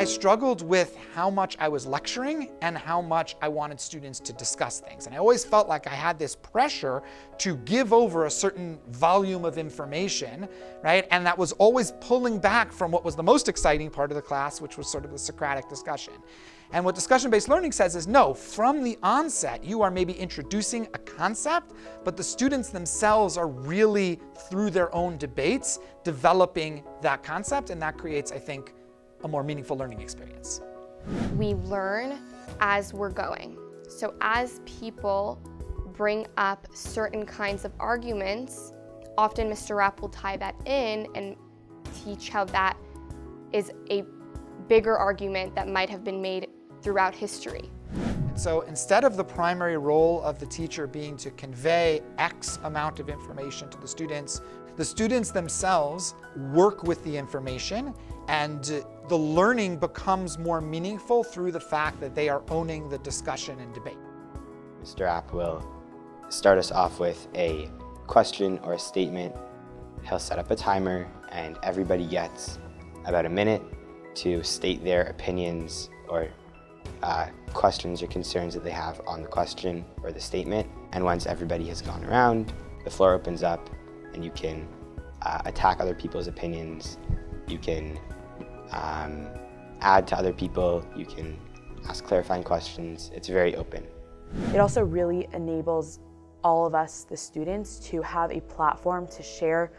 struggled with how much I was lecturing and how much I wanted students to discuss things. And I always felt like I had this pressure to give over a certain volume of information, right? And that was always pulling back from what was the most exciting part of the class, which was sort of the Socratic discussion. And what discussion-based learning says is, no, from the onset, you are maybe introducing a concept, but the students themselves are really, through their own debates, developing that concept, and that creates, I think, a more meaningful learning experience. We learn as we're going. So as people bring up certain kinds of arguments, often Mr. Rapp will tie that in and teach how that is a bigger argument that might have been made throughout history. And so instead of the primary role of the teacher being to convey X amount of information to the students themselves work with the information, and the learning becomes more meaningful through the fact that they are owning the discussion and debate. Mr. Rapp will start us off with a question or a statement. He'll set up a timer, and everybody gets about a minute to state their opinions or questions or concerns that they have on the question or the statement. And once everybody has gone around, the floor opens up and you can attack other people's opinions. You can add to other people. You can ask clarifying questions. It's very open. It also really enables all of us, the students, to have a platform to share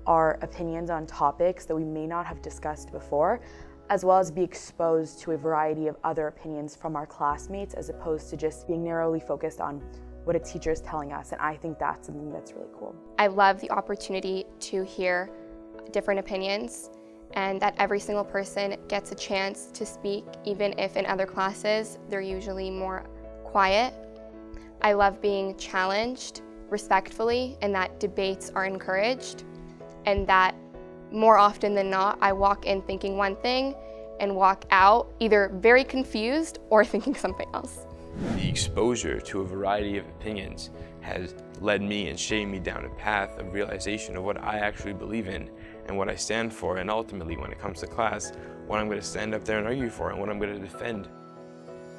our opinions on topics that we may not have discussed before, as well as be exposed to a variety of other opinions from our classmates, as opposed to just being narrowly focused on what a teacher is telling us. And I think that's something that's really cool. I love the opportunity to hear different opinions, and that every single person gets a chance to speak, even if in other classes they're usually more quiet. I love being challenged respectfully, and that debates are encouraged, and that more often than not, I walk in thinking one thing and walk out either very confused or thinking something else. The exposure to a variety of opinions has led me and shaped me down a path of realization of what I actually believe in and what I stand for, and ultimately, when it comes to class, what I'm going to stand up there and argue for and what I'm going to defend.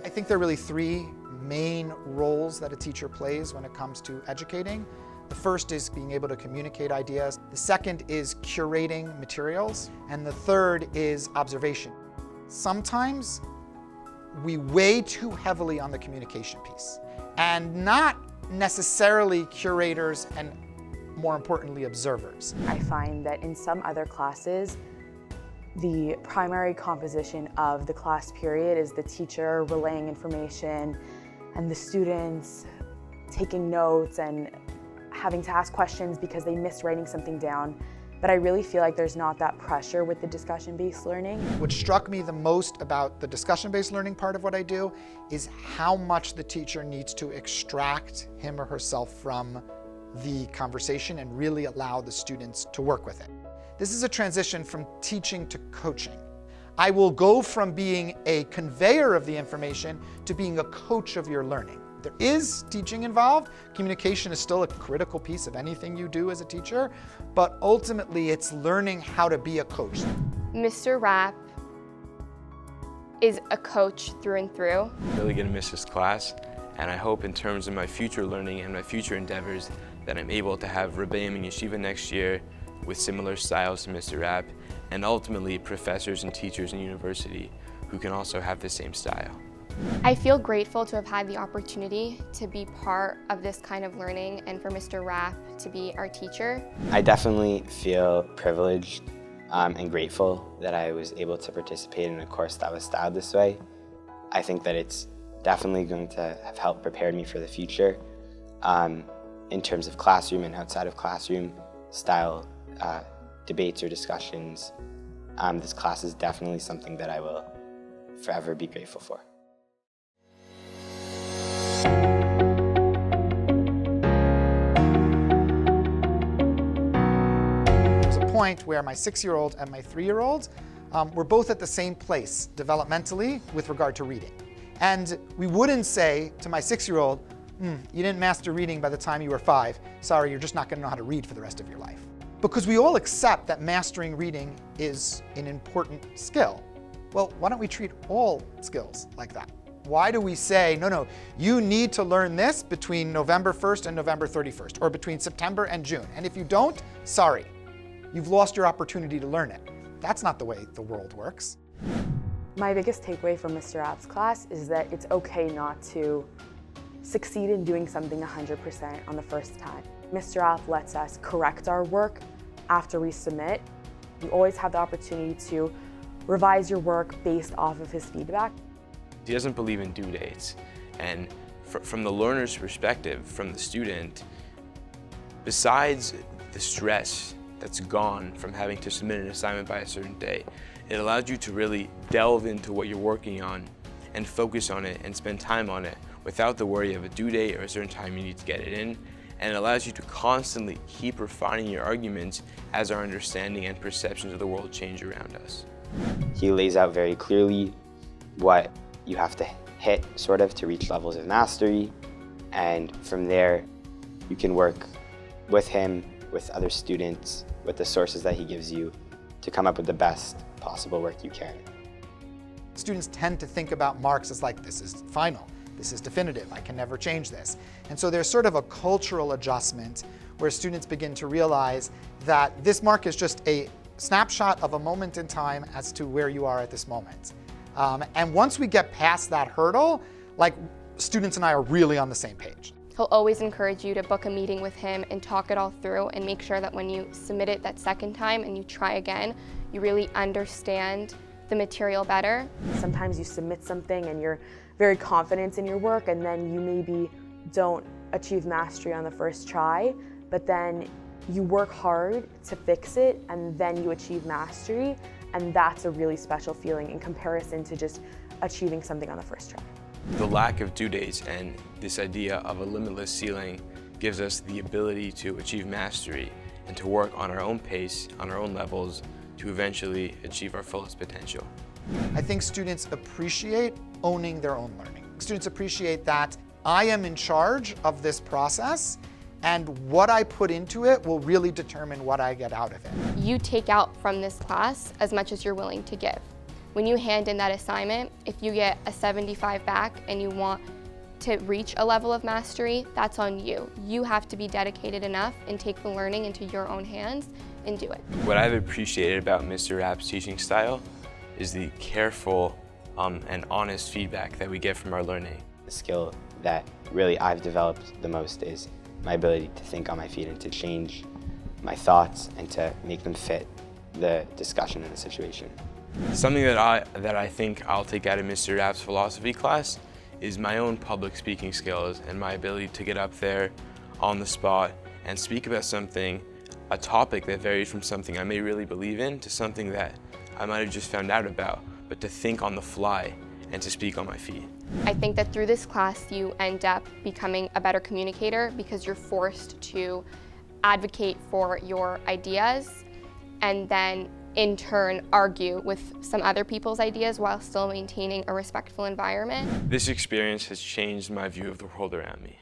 I think there are really three main roles that a teacher plays when it comes to educating. The first is being able to communicate ideas. The second is curating materials. And the third is observation. Sometimes we weigh too heavily on the communication piece, and not necessarily curators and, more importantly, observers. I find that in some other classes, the primary composition of the class period is the teacher relaying information and the students taking notes and having to ask questions because they missed writing something down. But I really feel like there's not that pressure with the discussion-based learning. What struck me the most about the discussion-based learning part of what I do is how much the teacher needs to extract him or herself from the conversation and really allow the students to work with it. This is a transition from teaching to coaching. I will go from being a conveyor of the information to being a coach of your learning. There is teaching involved. Communication is still a critical piece of anything you do as a teacher, but ultimately it's learning how to be a coach. Mr. Rapp is a coach through and through. I'm really going to miss this class, and I hope in terms of my future learning and my future endeavors that I'm able to have Rabbi in Yeshiva next year with similar styles to Mr. Rapp, and ultimately professors and teachers in university who can also have the same style. I feel grateful to have had the opportunity to be part of this kind of learning and for Mr. Rapp to be our teacher. I definitely feel privileged and grateful that I was able to participate in a course that was styled this way. I think that it's definitely going to have helped prepare me for the future in terms of classroom and outside of classroom style debates or discussions. This class is definitely something that I will forever be grateful for. There's a point where my 6-year-old and my 3-year-old were both at the same place developmentally with regard to reading. And we wouldn't say to my 6-year-old, you didn't master reading by the time you were 5. Sorry, you're just not going to know how to read for the rest of your life. Because we all accept that mastering reading is an important skill. Well, why don't we treat all skills like that? Why do we say, no, you need to learn this between November 1st and November 31st, or between September and June. And if you don't, sorry, you've lost your opportunity to learn it. That's not the way the world works. My biggest takeaway from Mr. Rapp's class is that it's okay not to succeed in doing something 100% on the first time. Mr. Rapp lets us correct our work after we submit. You always have the opportunity to revise your work based off of his feedback. He doesn't believe in due dates, and from the learner's perspective, from the student, besides the stress that's gone from having to submit an assignment by a certain day, it allows you to really delve into what you're working on and focus on it and spend time on it without the worry of a due date or a certain time you need to get it in, and it allows you to constantly keep refining your arguments as our understanding and perceptions of the world change around us. He lays out very clearly what you have to hit, sort of, to reach levels of mastery, and from there you can work with him, with other students, with the sources that he gives you to come up with the best possible work you can. Students tend to think about marks as like, this is final, this is definitive, I can never change this. And so there's sort of a cultural adjustment where students begin to realize that this mark is just a snapshot of a moment in time as to where you are at this moment. And once we get past that hurdle, like, students and I are really on the same page. He'll always encourage you to book a meeting with him and talk it all through and make sure that when you submit it that second time and you try again, you really understand the material better. Sometimes you submit something and you're very confident in your work, and then you maybe don't achieve mastery on the first try, but then you work hard to fix it and then you achieve mastery, and that's a really special feeling in comparison to just achieving something on the first try. The lack of due dates and this idea of a limitless ceiling gives us the ability to achieve mastery and to work on our own pace, on our own levels, to eventually achieve our fullest potential. I think students appreciate owning their own learning. Students appreciate that I am in charge of this process, and what I put into it will really determine what I get out of it. You take out from this class as much as you're willing to give. When you hand in that assignment, if you get a 75 back and you want to reach a level of mastery, that's on you. You have to be dedicated enough and take the learning into your own hands and do it. What I've appreciated about Mr. Rapp's teaching style is the careful and honest feedback that we get from our learning. The skill that really I've developed the most is my ability to think on my feet and to change my thoughts and to make them fit the discussion and the situation. Something that I think I'll take out of Mr. Rapp's philosophy class is my own public speaking skills and my ability to get up there on the spot and speak about something, a topic that varies from something I may really believe in to something that I might have just found out about, but to think on the fly and to speak on my feet. I think that through this class you end up becoming a better communicator because you're forced to advocate for your ideas and then in turn argue with some other people's ideas while still maintaining a respectful environment. This experience has changed my view of the world around me.